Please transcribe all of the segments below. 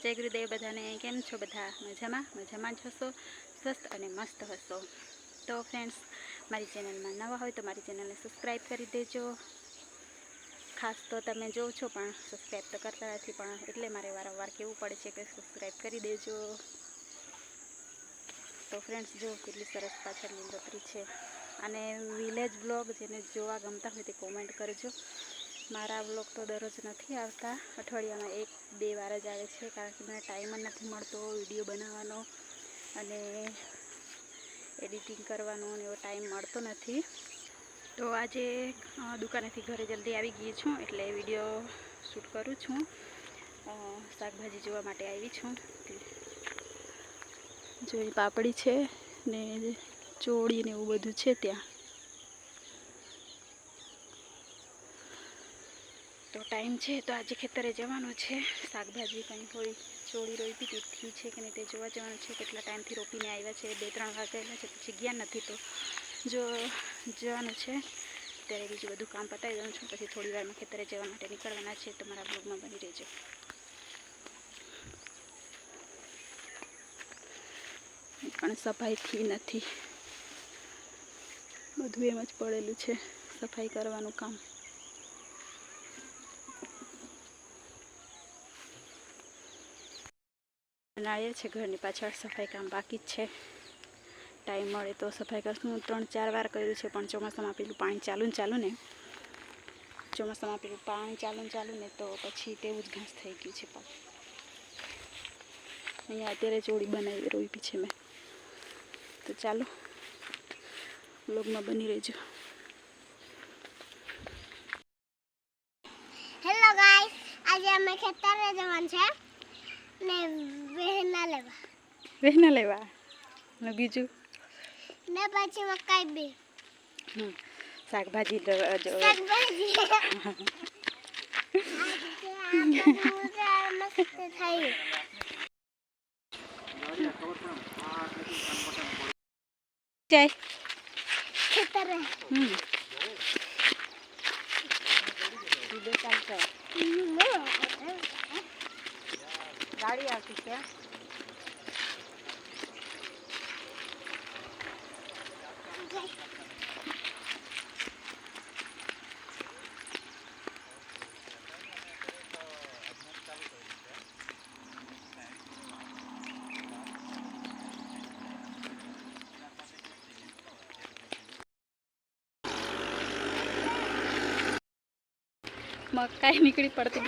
જય ગુરુદેવ બધાને. કેમ છો બધા? મજામાં જ હશો, સ્વસ્થ અને મસ્ત હશો. તો ફ્રેન્ડ્સ, મારી ચેનલમાં નવા હોય તો મારી ચેનલને સબસ્ક્રાઈબ કરી દેજો. ખાસ તો તમે જોવો છો પણ સબસ્ક્રાઈબ તો કરતા નથી, પણ એટલે મારે વારંવાર કહેવું પડે છે કે સબસ્ક્રાઈબ કરી દેજો. તો ફ્રેન્ડ્સ, જો કેટલી સરસ પાછળ લીલોતરી છે. અને વિલેજ બ્લોગ જેને જોવા ગમતા હોય તે કોમેન્ટ કરજો. મારા બ્લોગ તો દરરોજ નથી આવતા, અઠવાડિયામાં 1-2 વાર જ આવે છે, કારણ કે મને ટાઈમ જ નથી મળતો વિડીયો બનાવવાનો અને એડિટિંગ કરવાનો અને એવો ટાઈમ મળતો નથી. તો આજે દુકાનેથી ઘરે જલ્દી આવી ગઈ છું, એટલે વિડીયો શૂટ કરું છું. શાકભાજી જોવા માટે આવી છું. જોઈ પાપડી છે ને ચોળી ને એવું બધું છે ત્યાં. તો ટાઈમ છે તો આજે ખેતરે જવાનું છે. શાકભાજી કંઈ હોય, ચોળી રોપી તેથી છે કે નહીં તે જોવા જવાનું છે. કેટલા ટાઈમથી રોપીને આવ્યા છે, 2-3 વાર ગયેલા છે, પછી ગયા નથી. તો જો જવાનું છે ત્યારે બીજું બધું કામ પતાવી દઉં છું, પછી થોડી વારમાં ખેતરે જવા માટે નીકળવાના છે. તમારા બ્લોગમાં બની રહેજો. પણ સફાઈથી નથી, બધું એમ જ પડેલું છે. સફાઈ કરવાનું કામ બનાવીએ છે. ઘરની પાછળ સફાઈ કામ બાકી જ છે. ટાઈમ મળે તો સફાઈ કરશું. 3-4 વાર કર્યું છે, પણ ચોમાસામાં પેલું પાણી ચાલુ ને તો પછી તેવું જ ઘાસ થઈ ગયું છે. પણ અહીંયા અત્યારે ચોળી બનાવી રોપી છે મેં. તો ચાલો બ્લોગમાં બની રહેજો. હેલો ગાઈસ, આજે અમે ખેતરે જવાનું છે ને વેહના લેવા ને બીજું ને પછી મકાઈ બી શાકભાજી જાય ખેતરે ગાડી આવતી છે. મકાઈ નીકળી પડતી.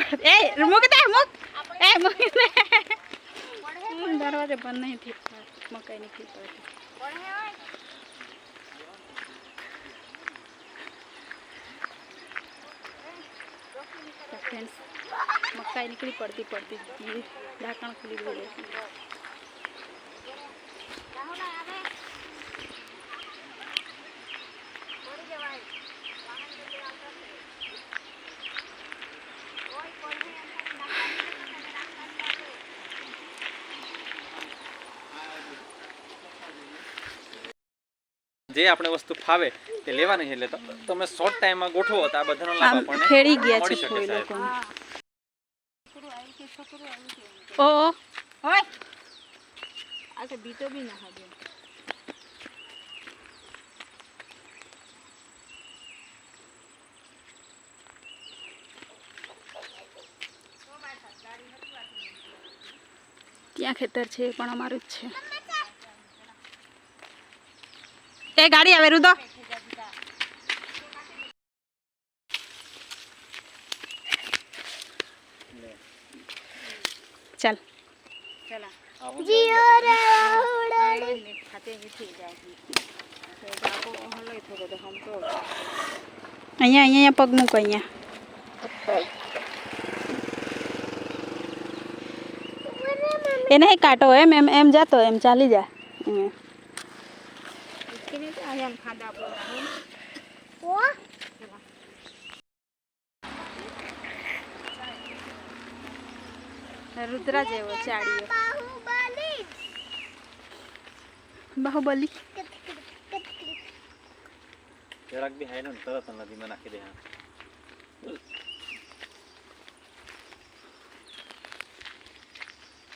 દરવાજે બંધ નહીં થઈ. મકાઈ નીકળી પડતી. ફ્રેન્ડ્સ, મકાઈ નીકળી પડતી ઢાંકણ ખુલી ગયું. જે આપણે વસ્તુ ફાવે તે લેવાની છે. એટલે તમે શોર્ટ ટાઈમમાં ગોઠવો તો આ બધાનો લાભ આપણને ખેડી ગયા છે મળી શકે કોઈ છે. લોકો. ઓ હોય આ તો બીતો બી ના હાજે. ત્યાં ખેતર છે પણ અમારું જ છે. એ ગાડી આવે રુદો. ચાલ જીઓ રે અહીંયા પગ મૂકો. અહીંયા એ નહીં કાંટો એમ જાતો એમ ચાલી જા. રુદ્રા જેવો ચાડીયો બાહુબલી. જરાક બી હાઈલો ને તરત નદીમાં નાખી દે.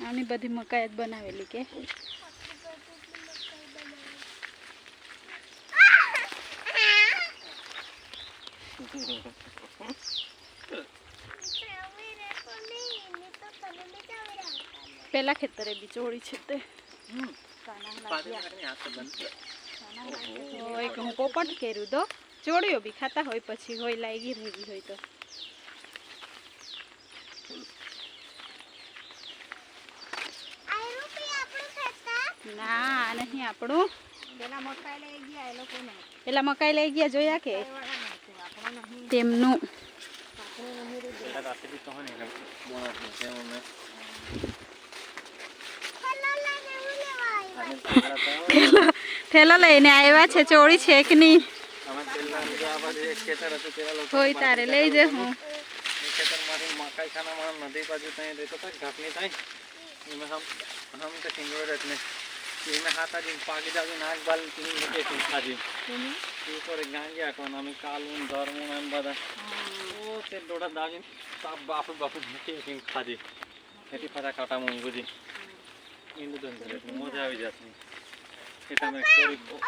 આની બધી મકાઈ જ બનાવેલી કે પેલા ખેતરે બી ચોળી છે તે એક હું પોપટ કર્યું તો ચોળીઓ બી ખાતા હોય પછી હોય લાગી રહી હોય તો ના નહીં આપણું પેલા મકાઈ લઈ ગયા જોયા કે તેમનું થેલો લઈને આવ્યા છે ચોળી છે કે નહીં હોય તારે લઈ જે હું मकाई खाना मां नदी बाजू तई रहता था घाटनी तई इमे हम तो सिंगोर रहने इमे हाथा दिन पागी जावी नाक बाल तीन के खाजी ऊपर गांजिया कोन हम कालून धर्मून एम बदा ओ ते डोडा दागी सब बापू बापू के सिंग खाजी एटी फटा काटा मुंगुजी इंदु दन रहने मजा આવી જાતી એ તમે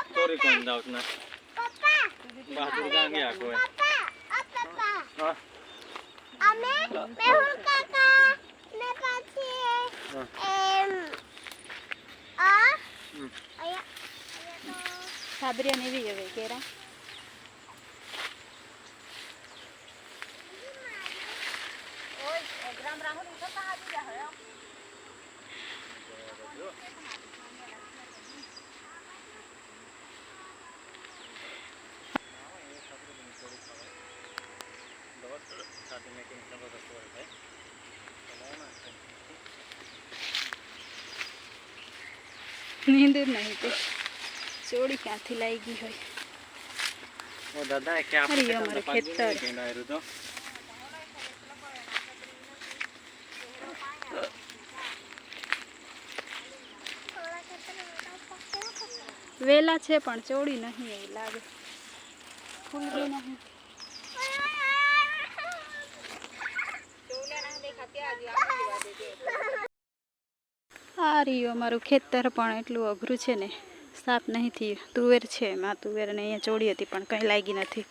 સ્ટોરી કોણ દાવત ના પપ્પા બહાદુર ગાંગિયા કોઈ હા અમે મેહુલ કાકા ને પછી સાબરિયા ને બી હવે કેરા ઓય ગ્રામ રાહુલ ઉઠતા આવી જા હે નીંદર નહીં તે ચોળી ક્યાંથી લાગી ગઈ હોય वो दादा है क्या अरे हमारे खेतर तो વેલા છે પણ ચોળી નહીં એવું લાગે ફૂલ બી નહીં આ રહ્યું અમારું ખેતર પણ એટલું અઘરું છે ને સાફ નહીં થયું તુવેર છે એમાં તુવેર ને અહીંયા ચોળી હતી પણ કંઈ લાગી નથી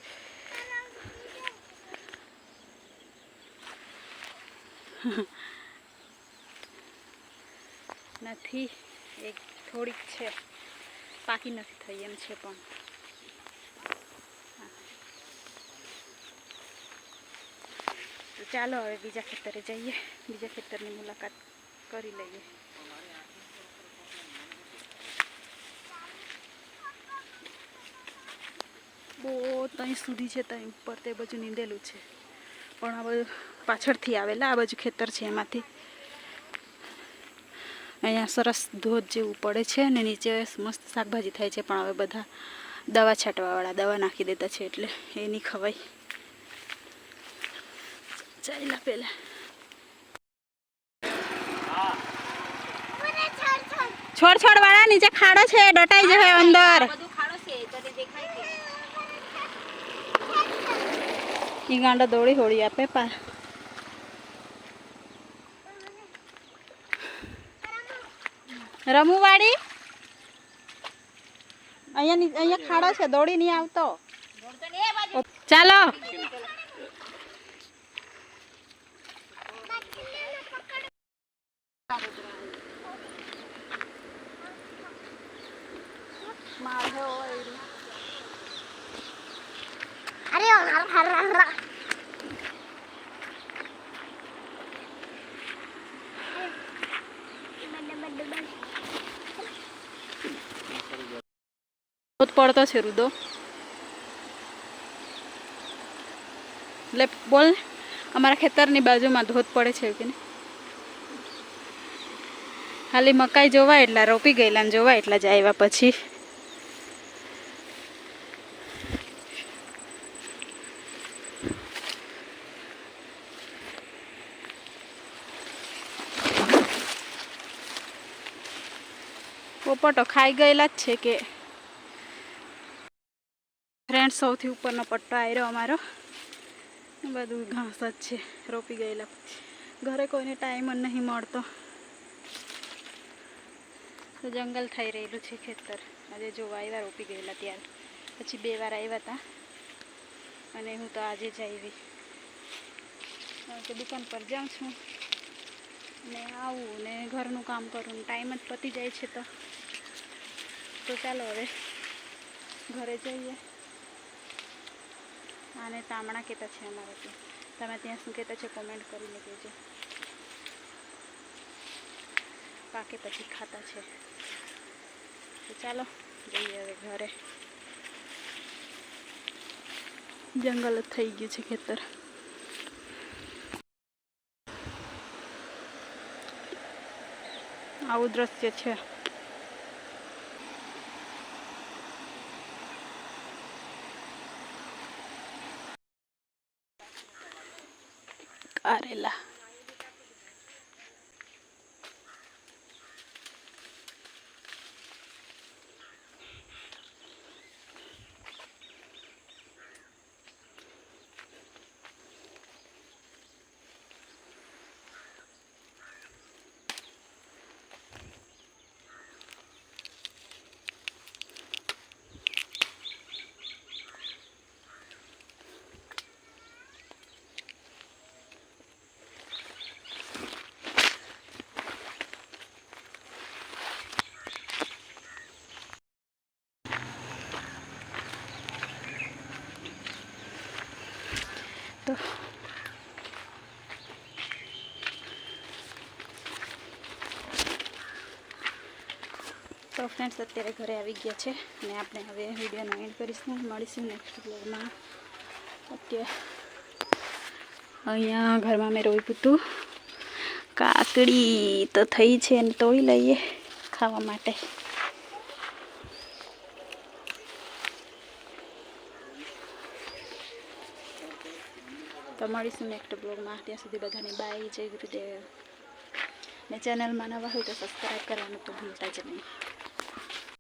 નથી એક થોડીક છે પાકી નથી થઈ એમ છે પણ તો ચાલો હવે બીજા ખેતરે જઈએ બીજા ખેતરની મુલાકાત કરી લઈએ બહુ ત્યાં સુધી છે ત્યાં ઉપર તે બાજુ નીંદેલું છે પણ આ બધું પાછળથી આવેલા આ બાજુ ખેતર છે એમાંથી અહીંયા સરસ ધોધ જેવું પડે છે અને નીચે મસ્ત શાકભાજી થાય છે પણ હવે બધા દવા છાંટવાવાળા દવા નાખી દેતા છે એટલે એ નહીં ખવાય ચાલ્યા પહેલાં છોડ છોડ વાળા નીચે ખાડો છે ડટાઈ જાય અંદર ઈ ગાંડા દોડી હોળી આપે પા રમુવાડી અહીંયા ખાડો છે દોડી નહીં આવતો ચાલો પડતો છે રુદો એટલે બોલ અમારા ખેતરની બાજુમાં ધોધ પડે છે કે ખાલી મકાઈ જોવા એટલા રોપી ગયેલા ને જોવા એટલા જ આવ્યા પછી પોપટો ખાઈ ગયેલા જ છે કે ફ્રેન્ડ સૌથી ઉપરનો પટ્ટો આવ્યો અમારો બધું ઘાસ જ છે રોપી ગયેલા ઘરે કોઈને ટાઈમ જ નહીં મળતો તો જંગલ થઈ રહેલું છે ખેતર. આજે જોવા આવ્યા રોપી ગયેલા ત્યારે, પછી 2 વાર આવ્યા હતા અને હું તો આજે જ આવી. તો દુકાન પર જાઉં છું ને આવું ને ઘરનું કામ કરું ને ટાઈમ જ પતી જાય છે. તો ચાલો હવે ઘરે જઈએ. આને તામણા કહેતા છે અમારે ત્યાં. તમે ત્યાં શું કહેતા છે કોમેન્ટ કરીને કહેજો. પાકે પછી ખાતા છે. તો ચાલો જઈએ હવે ઘરે. જંગલ જ થઈ ગયું છે ખેતર. આવું દ્રશ્ય છે. કારેલા તો ફ્રેન્ડ્સ અત્યારે ઘરે આવી ગયા છે અને આપણે હવે વિડીયોનો એન્ડ કરીશું. મળીશું નેક્સ્ટ બ્લોગમાં. અત્યારે અહીંયા ઘરમાં મેં રોપ્યું હતું કાકડી તો થઈ છે અને તોડી લઈએ ખાવા માટે. તો મળીશું નેક્સ્ટ બ્લોગમાં. ત્યાં સુધી બધાને બાય, જય ગુરુદેવ. ને ચેનલમાં નવા હોય તો સબસ્ક્રાઈબ કરવાનું તો ભૂલતા જ નહીં.